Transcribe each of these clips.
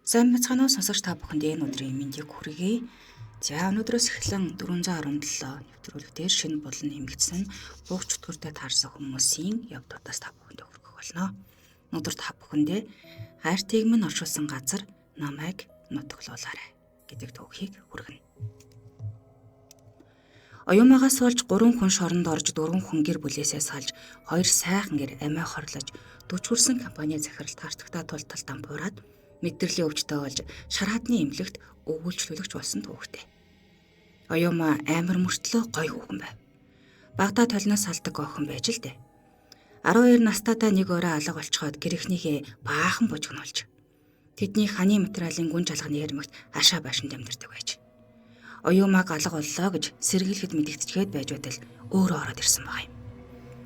Сайн бацгаана уу сонсогч та бүхэнд энэ өдрийн мэндийг хүргэе. За өнөөдрөөс эхлэн 417 нэвтрүүлэг дээр шинэ болон нэмэгдсэн буух чөтгөртэй таарсан хүмүүсийн явдлуудаас та бүхэнд хүргэх болно. Өнөөдөр та бүхэндээ хайртыг минь оршуулсан газар намайг нутаглуулаарай гэдэг төвхийг хүргэнэ. Оюумаагаас болж 3 хүн шоронд орж 4 хүн гэр бүлээсээ салж 2 сайхан гэр амиа хорлож 40 хүрсэн компани захирал тартагтаа тултал дампуураад мэдрэлийн өвчтөй болж шараадны эмнэлэгт өгүүлчлүүлэгч болсон түүхтэй. Оюумаа амар мөртлөө гой хүүхэн байв. Багада толноос салдаг охин байж л дээ. 12 настайдаа нэг өрөө алга болцоход гэрхнийхээ баахан бужигнуулж тэдний ханы материалын гүн жалганы ярмагт ашаа байшин дамдирдаг байж. Оюумааг алга боллоо гэж сэргийлэхэд мэдэгдэчгээд байж байтал өөрөө ороод ирсэн баг юм.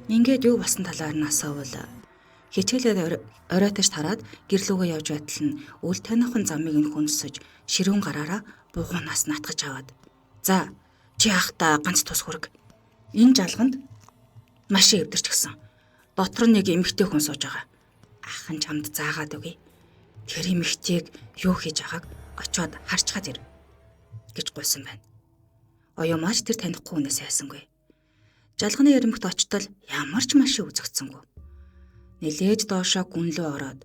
Ингээд юу басан талаар нь асуувал хичээлээд оройтож тараад гэрлүүгээ явж байтал нь үл танихан замыг нь хүнсэж ширүүн гараараа буугунаас натгаж аваад "За чи ахта ганц тус хүрэг. Энэ жалганд машин эвдэрч гисэн. Дотор нэг эмэгтэй хүн сууж байгаа. Ах нь чамд заагаад өгье. Тэр эмэгтэйг юу хийж байгааг очиод харчгаад ир" гэж гуйсан байна. Оюумаач тэр танихгүй хүнээс айсангүй. Жалганы ярмагт очтол ямар ч машин үзэгдсэнгүй. Нилээж доошоо гүнлөө ороод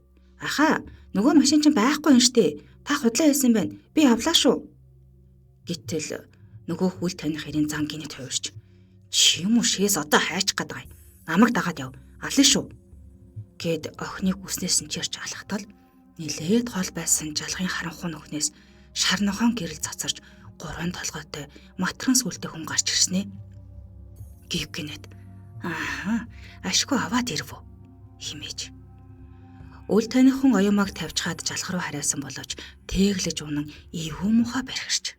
"Ахаа, нөгөө машин чинь байхгүй юм штэ. Та худлаа хэлсэн байна. Би авлаа шүү." Гэтэл нөгөө хүл таних хэрийн зан гинэт хуурч "Чи юм уу шээс одоо хайчих гээд байгаа. Намайг дагаад яв. Ална шүү." Гэд охиныг үснээс нь чирч алхтал нилээд хол байсан жалгын харанхуй нөхнөөс шар нохоон гэрэл цацарч 3 толгойтой матран сүлтэй хүн гарч ирснэ. Гів гинэт "Ааха, ашгүй аваад ирвүү" химээж. Үл танихан оюумааг тавьчихад жалах руу хараасан боловч тэглэж унан ивүү муха барьхирч.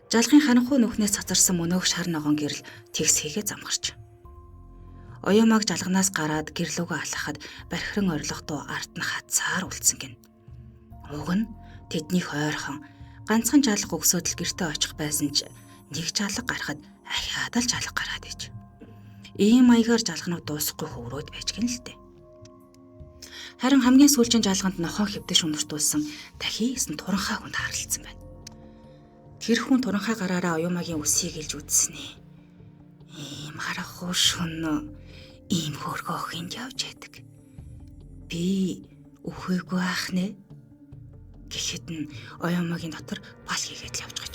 Жалгын харанхуй нүхнээс цацарсан мөнөөх шар ногоон гэрэл тэгс хийгээ замгарч. Оюумааг жалганаас гараад гэрлүүгөө алхахад бархиран орилгодоо ард нь хатсаар үлдсэн гин. Уг нь тэднийх ойрхон ганцхан жалах өгсөдөл гэртээ очих байсан ч нэг жалах гарахад ахиад л жалах гараад иж. Ийм маягаар жалганууд дуусахгүй хөврөөд байж гин л дээ. Харин хамгийн сүүлчийн жалганд нохоо хэвдэж унартуулсан дахиас нь туранхай хүнд харилцсан байна. Тэр хүн туранхай гараараа оюумагийн үсийг илж үдснэ. Ийм харахгүй шөнө ийм хөргөө охинд явж яадаг. Би өхөөгүй ах нэ гэхэд нь оюумагийн дотор бал хийгээд л явж гаж.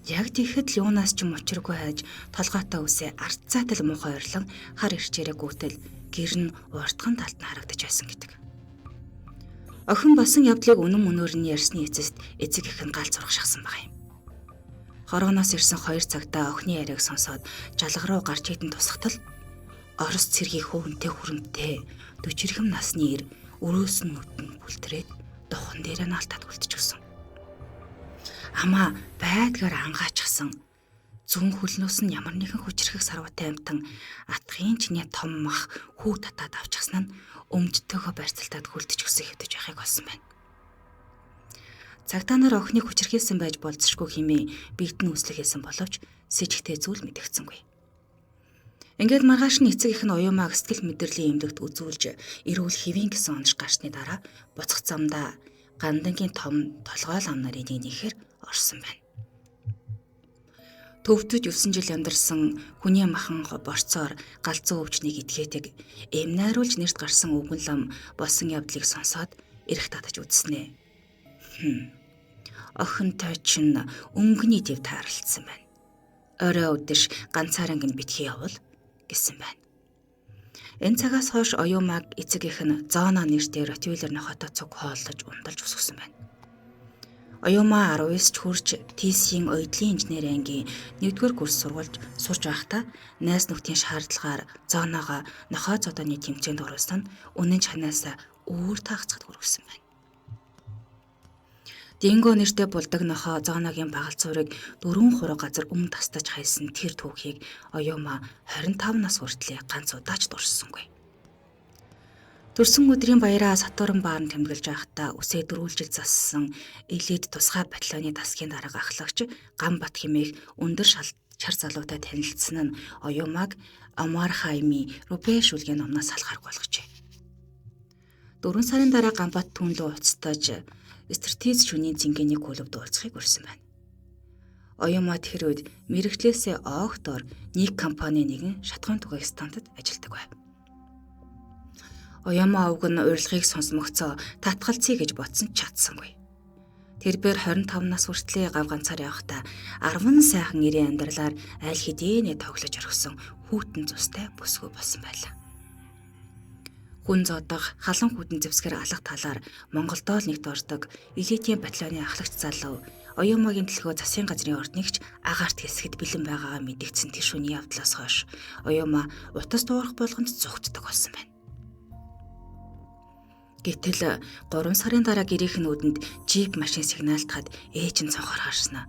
Яг тэгэхэд л юунаас ч мочиргүй хайж толгойтой үсээ арцаатал муухай ойрлон хар ирчээрээ гүтэл гэр нь уртхан талд нь харагдаж байсан гэдэг. Охин болсон явдлыг үнэн мөнөөр нь ярьсны эцэст эцэг их нь гал зурх шахсан баг юм. Хорооноос ирсэн 2 цагтаа охины яриаг сонсоод жалга руу гарч идэн тусахтал Орос цэргийн хөөнтэй хүрэмтээ 40 насны ир өрөөс нь нүдэн бүлтрээд духан дээр нь алтад үлдчихсэн. Амаа байдгаар ангаачихсан. Зүүн хөлнөөс нь ямар нэгэн хүчрхэг сарватай амтан атгын чиний том мах хүү татаад авчихсан нь өмдтөөгөө барьцалтаад хүлдчихсэн хэвдэж байхыг олсон байна. Цагтаа нар охиныг хүчрхээсэн байж болцсошгүй хэмээн биетэн үслэгээсэн боловч сэжигтэй зүйл мэдэгцэнгүй. Ингээд маргааш нь эцэг их нь оюумааг сэтгэл мэдрэлийн эмнэлэгт үзүүлж эрүүл хэвийн гэсэн онц гарсны дараа буцах замдаа гандангийн том толгойл ам нарын нэгнийхээр орсон байна. Төвдөж 9 жил амьдарсан хүний махан борцоор галзуу өвчнийг идгээдэг эм найруулж нэрт гарсан өвгөн лам болсон явдлыг сонсоод эрэх татаж үзснэ. Охинтой чинь өнгөний дэв таарлцсан байна. Орой өдөш ганцаараа гин битгий явал гэсэн байна. Энэ цагаас хойш оюумааг эцэг их нь Зона нэртэй ротвейлер нохотой цуг хооллож ундалж өсгсөн байна. Оюумаа 19-т хүрч ТС-ийн ойдлын инженери ангийн 1-р курс сургуульд сурч байхдаа найз нөхдийн шаардлагаар Зоноогоо нохой зодооны тэмцээнд оруулсан нь үнэн чанаасаа өөр таагцахад хүргэсэн байна. Динго нэртэй булдаг нохоо Зоногийн багалцуурыг 4 хураг газар тастаж хайсан тэр түүхийг оюумаа 25 нас хүртлээр ганц удаач дурссангүй. Төрсөн өдрийн баяраа сатурн баан тэмдэглэж байхдаа үсээ дөрвөлжил зассан элед тусгай батальоны дасгийн дарга ахлагч Гамбат хэмээх өндөр чар залуутай танилцсан нь оюумааг Амар Хайми Рупе шүлгийн номноос салахаар болгожээ. 4 сарын дараа Ганбат түүнлээ уцтаж стратеги шөнийн цэнгэний клубд уулзахыг урьсан байна. Оюума тэр үед мэрэгчлээсээ оогтоор нэг компани нэгэн шатхуун түгээх стандд ажилладаг байв. Оюума уг нь урилгыг сонсмогцоо татгалцъя гэж бодсон ч чадсангүй. Тэрээр 25 нас хүртлээр гав ганцаар явахдаа 10 сайхан нэрийн амьдралаар аль хэдийнэ тоглож орхисон хүүтэн цустай бүсгүй болсон байлаа. Хүн зодох халан хүүтэн зэвсгэр алга талаар Монголдоо л нэгт ордог элитийн батальоны ахлагч залуу Оюумагийн төлхөө засгийн газрын ордногч агаарт хэсгэд бэлэн байгаагаа мэдэгдсэн тэр шөнийн явдлаас хойш Оюума утас дуурах болгонд зүгтдэг болсон байна. Гэтэл 3 сарын дараа гэрийнх нь үдэнд жип машин сигналтахад ээж нь цонхоор харснаа.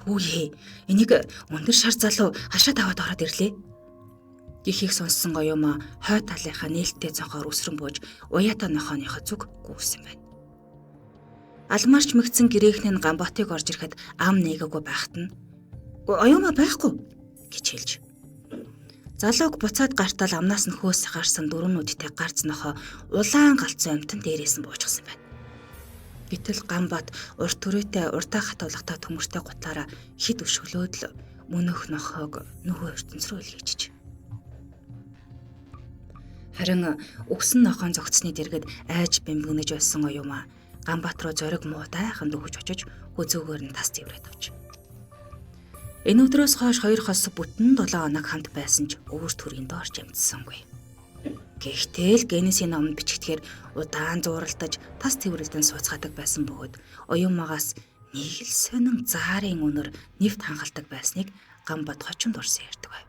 Хүүе, энийг өндөр шар залуу хашаад аваад ороод ирлээ. Гихийг сонссон Оюума хой талынхаа нээлттэй цонхоор үсрэн бууж уяатаа нохооныхоо зүг гүйсэн байна. Алмаарч мэгцэн гэрээх нь Ганбатыг орж ирэхэд ам нээгаагүй байхад нь Оюума байхгүй гэж хэлж. Залууг буцаад гартал амнаас нь хөөс гарсан дөрөвнүүдтэй гарц нохоо улаан галцсан амтан дээрээс нь буужгсан байна. Гэтэл Ганбат урт түрээтэй уртаа хатуулагтай төмөртэй гутлаараа хид өшгөлөөд л мөнөх нохоог нөхөө ертөнц рүү илгээжж. Харин өгсөн нохоон зогцсны дэргэд айж бэмбэгнэж байсан Оюума Ганбат руу зориг муудайхан дөхөж очиж хözөөгөөр нь тас дэврээд авч. Энэ өдрөөс хойш 2 хос бүтэн 7 хоног хамт байсан ч өөр төрийн доорч амжсангүй. Гэхдээ л Генесийн номонд бичигдэхээр удаан зууралдаж тас тэврэлдэн сууцгаадаг байсан бөгөөд Оюумагаас нэг л сонин заарын үнэр нэвт хангалдаг байсныг Ганбат хочонд урсан ярьдаг байв.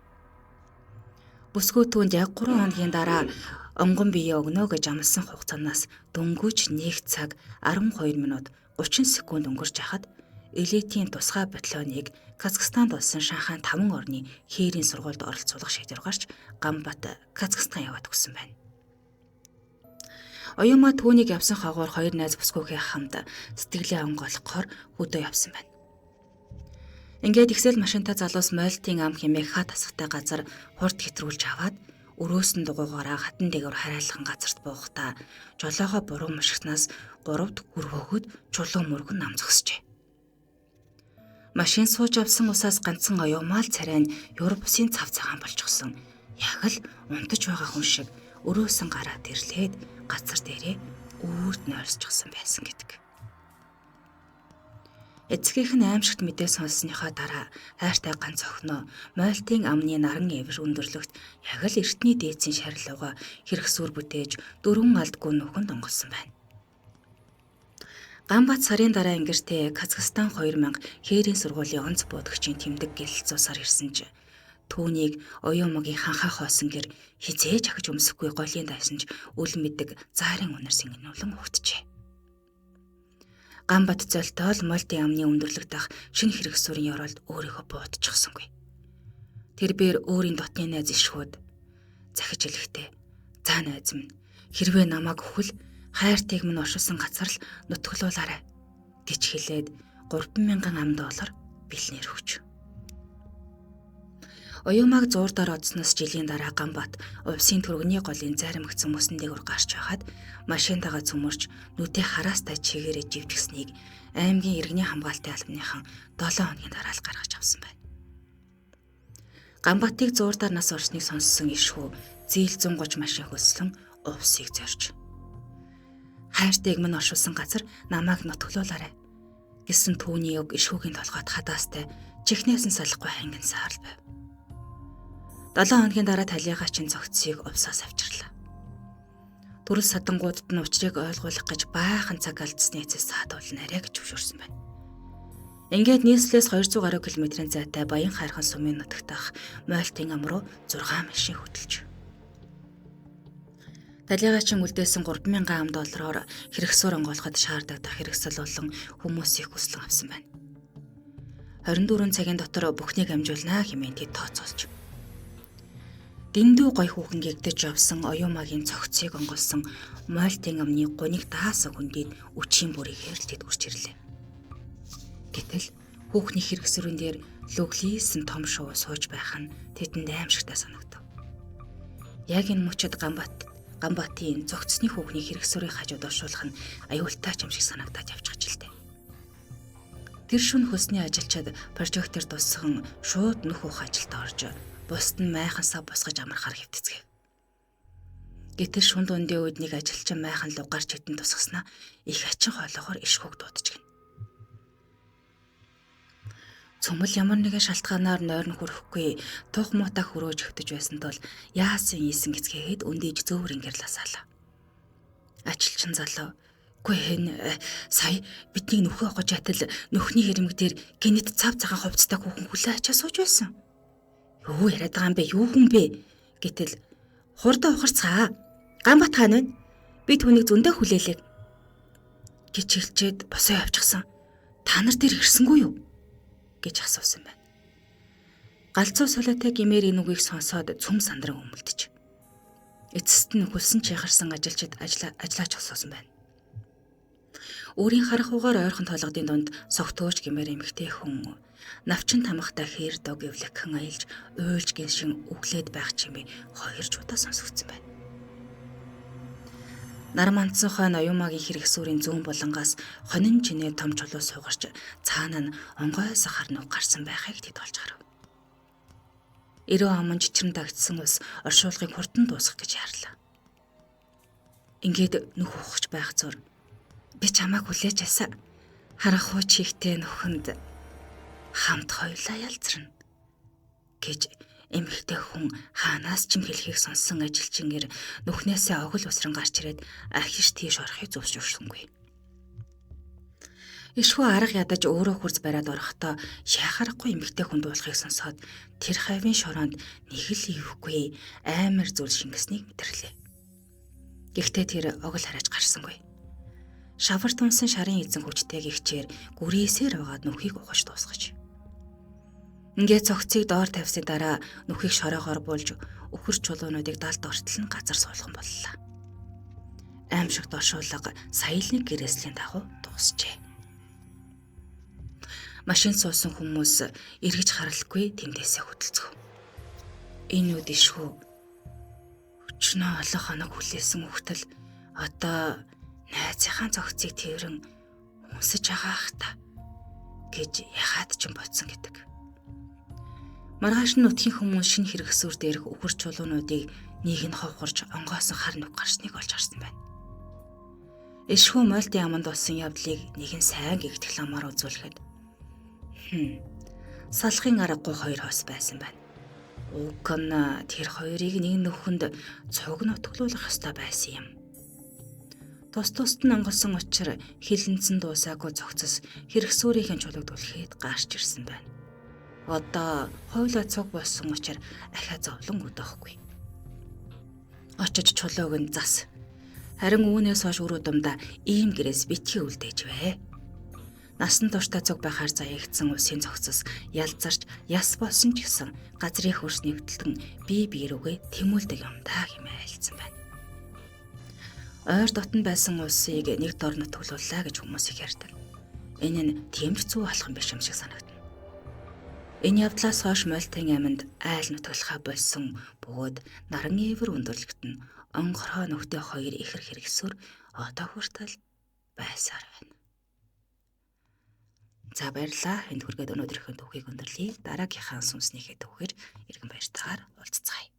Бүсгүй түүнд яг 3 хоногийн дараа онгон бие өгнө гэж амласан хугацаанаас дөнгөж 1 цаг 12 минут 30 секунд өнгөрч хахад элитийн тусгай батальоныг Казахстанд болсон Шанхай 5 орны хээрийн сургуульд оролцуулах шийдвэр гарч Ганбат Казахстан яваад өгсөн байна. Оюума түүнийг явсан хагуур 2 найз бүсгүйгээ хамт сэтгэлээ онгойлгохоор хөдөө явсан байна. Ингээд ихсэл машинтай залуус мойлтын ам хэмээх хат асгатай газар хурд хэтрүүлж аваад өрөөс нь дугуйгаараа хатан дээгүүр харайлах газарт буухдаа жолоогоо буруу мушигтнаас 3-д хөрвөөгд чулуун мөргөн нам зогсжээ. Машин сууж авсан усаас ганцхан Оюума л царай нь Европ усын цав цагаан болчихсон. Яг л унтаж байгаа хүн шиг өрөөсөн гараад ирлээд газар дээрээ үүрт нойрсчихсан байсан гэдэг. Эцгийнх нь аимшигт мэдээ сонссныхаа дараа хайртай ганц охиноо мойлтын амны наран эвэр өндөрлөгт яг л эртний дээдсийн шарилууга хэрэгсүр бүтээж 4 алдгүй нүхэнд онгосон байна. Ганбат сарын дараа ингэртээ Казахстан 2000 хээрийн сургуулийн онц буудагчийн тэмдэг гялалзуусаар ирсэн ч түүнийг Оюумагийн ханхай хоосон гэр хизээж ахиж өмсөхгүй голын дайсан ч үл мэдэг заарын үнэр сэнгэнүүлэн өгтжээ. Ганбат золтоол мойлтын амны өндөрлөгт ах шинэ хэрэгсүрийн оролд өөрийгөө буутчихсангүй. Тэрээр өөрийн дотны найз ишгүүд захиж хэлэхдээ "За найз минь, хэрвээ намайг өхөл хайртайг минь оршуулсан газар л нутглуулаарай" гэж хэлээд 3,000 $, бэлнээр өгч. Оюумаг зуурдаар одсноос жилийн дараа Ганбат увсын түргэний голын заримгцэн мөсөн дээгүүр гарч байхад машинтайгаа цөмөрч нүдээ хараастай чигээрээ живжгсэнийг аймгийн иргэний хамгаалтын албаныхан 7 хоногийн дараа л гаргаж авсан байна. Ганбатыг зуурдаар нас орсныг сонссон ишхүү зээл 130 машин хөлслөн увсыг зорж "Хайртайг минь оршуулсан газар намайг нутглуулаарай" гэсэн түүний үг ишхүүгийн толгойд хадаастай чихнээс нь салахгүй хангин саарл байв. 7 хоногийн дараа талиагаа чин цогцсыг увсаас авчирлаа. Төрөл садангуудад нь учрыг ойлгуулах гэж баахан цаг алдсны эцэс саадуул нарай гэж зөвшөөрсөн байна. Ингээд нийслэлээс 200 гаруй километрийн зайтай Баян хайрхан сумын нутагт ах мойлтын ам руу 6 машин хөдөлж. Талиагаа чин үлдээсэн 3,000 $-оор хэрэгсүр онгойлоход шаарддаг хэрэгсэл болон хүмүүсийг хүслэн авсан байна. 24 цагийн дотор бүхнийг амжуулнаа хэмээн тэд тооцоолж. Дэндүү гой хүүхэн гэгдэж явсан Оюумагийн цогцыг онгойлсон мойлтын амны гуниг даасан хүндийд үчийн бүрийг хэрэлтэд үрч ирлээ. Гэтэл хүүхний хэрэгсүрэн дээр лүглийсэн том шуу сууж байх нь тэдэнд аимшигтай санагдав. Яг энэ мөчөд Ганбат Ганбаатын зогцсны хүүхний хэрэгсүрийн хажууд оршуулах нь аюултай ч юм шиг санагдаад явж байгаа ч л дээ. Тэр шөнө хөлсний ажилчид прожектор тусган шууд нөх ух ажилд орж бусд нь майхансаа босгож амархаар хэвтцгээв. Гэтэл шүн дундын үед нэг ажилчин майхан луг гарч идэн тусгаснаа их ачин хоолоогоор иш хөг дуудаж гин. Цөмөл ямар нэгэн шалтгаанаар нойрон хүрэхгүй тух муута хөрөөж хөвтөж байсан тул яасан ийсэн гэцгээгээд өндийж зөөвөр ингэрласаалаа. Ажилчин залуу "Гүй сая бидний нөхөө огож атал нөхний хэрэмг дээр гинэт цав цагаан хувцастай хүүхэн хүлээ ачаа сууж байсан. Юу яриад байгаа юм бэ? Юу хүн бэ?" гэтэл "Хурдан ухарцгаа. Ганбат хаан байна. Би түүнийг зөндөө хүлээлээ" гэж хэлчихэд босоо явчихсан. "Та нар дээр ирсэнгүй юу?" гэж асуусан байна. Галзуу солиотой гэмээр энэ үгийг сонсоод цөм сандран өмөлдөж. Эцэст нь хөлсөн чийгарсан ажилчид ажиллаач олсоосон байна. Өөрийн харах угаар ойрхон толгодын дунд согтөөж гэмээр эмэгтэй хүн навчин тамхтай хээр дог эвлэгхэн аялж уйлж гиншин өглөөд байх чимээ 2 удаа сонсогдсон байна. Нар мандсан хойно оюумагийн хэрэгсүүрийн зүүн булангаас хонин чинээ том чулуу суугарч цаана нь онгой сахар нүг гарсан байхыг тэд олж харав. Эрөө аман жичрэн дагтсан ус оршуулгыг хурдан дуусгах гэж яарлаа. Ингээд нүх ухаж байх зур "Би чамайг хүлээж ясаа. Харах уу чихтэй нөхөнд хамт хоёулаа ялзарна" гэж эмэгтэй хүн хаанаас ч юм хэлхийг сонссон ажилчингэр нүхнээсээ огол усран гарч ирээд архиш тийш орохыг зөвшөөрсөнгүй. Ишхүү арга ядаж өөрөө хурц бариад орохдоо яхарахгүй эмэгтэй хүн дуулахыг сонсоод тэр хавийн шороонд нэг л ивгүй амар зүйл шингэснийг мэдэрлээ. Гэхдээ тэр огол харааж гарсангүй. Шавар тунсан шарын эзэн хүчтэй гихчээр гүрээсээр угаад нүхийг ухаж дуусгаж. Ингээд цогцыг доор тавьсны дараа нүхийг шороогоор буулж өхөр чулуунуудыг далд ортол нь газар суулган боллоо. Аимшигт оршуулга саялны гэрээслийн дагуу дуусжээ. Машин суусан хүмүүс эргэж харалгүй тэндээсээ хөдөлцөв. Энэ үд ишхүү өчнөө олон хоног хүлээсэн хөхтөл одоо найзынхаа цогцыг тэрэн унсаж байгаа ах та гэж яхаад ч юм бодсон гэдэг. Маргааш нь нутгийн хүмүүс шинэ хэрэгсүүр дээрх өхөр чулуунуудыг нэг нь ховгорж онгоосон хар нүг гарсныг олж харсан байна. Ишхүү мойлтын аманд болсон явдлыг нэг нь сайн гэгдэх ламаар үзүүлэхэд салахын аргагүй 2 хос байсан байна. Уг нь тэр хоёрыг нэг нөхөнд цуг нутглуулах ёстой байсан юм. Тус-тусд нь онгосон учир хилэнцэн дуусаагүй цогцос хэрэгсүүрийн чулууг түлхээд гарч ирсэн байна. Одоо хойлоо цуг болсон учир ахаа зовлон өдөөхгүй. Очиж чулууг нь зас. Харин үүнээс хойш үр удамда ийм гэрээс битгий үлдээж вэ. Насан туршдаа цуг байхаар заяагдсан усын цогцос ялзарч яс болсон ч гэсэн газрын хөрс нэвтэлтэн бие биерүүгээ тэмүүлдэг юм даа хэмээн айлцсан байна. Ойр дотн байсан усыг нэг дор нутглууллаа гэж хүмүүс их ярьдаг. Энэ нь тийм ч зүг болох юм биш юм шиг санагдана. Энэ явдлаас хойш мойлтын аминд айл нутгалахаа болсон бөгөөд наран ивэр өндөрлөгтөн онгорхоо нөхдөд 2 ихэр хэрэгсүр одоо хүртэл байсаар байна. За баярлалаа. Энд хүргээд өнөөдрийнхөө түүхийг өндөрлөе. Дараагийнхаа сүнснийхээ түүхээр иргэн баяртайгаар уулзцаая.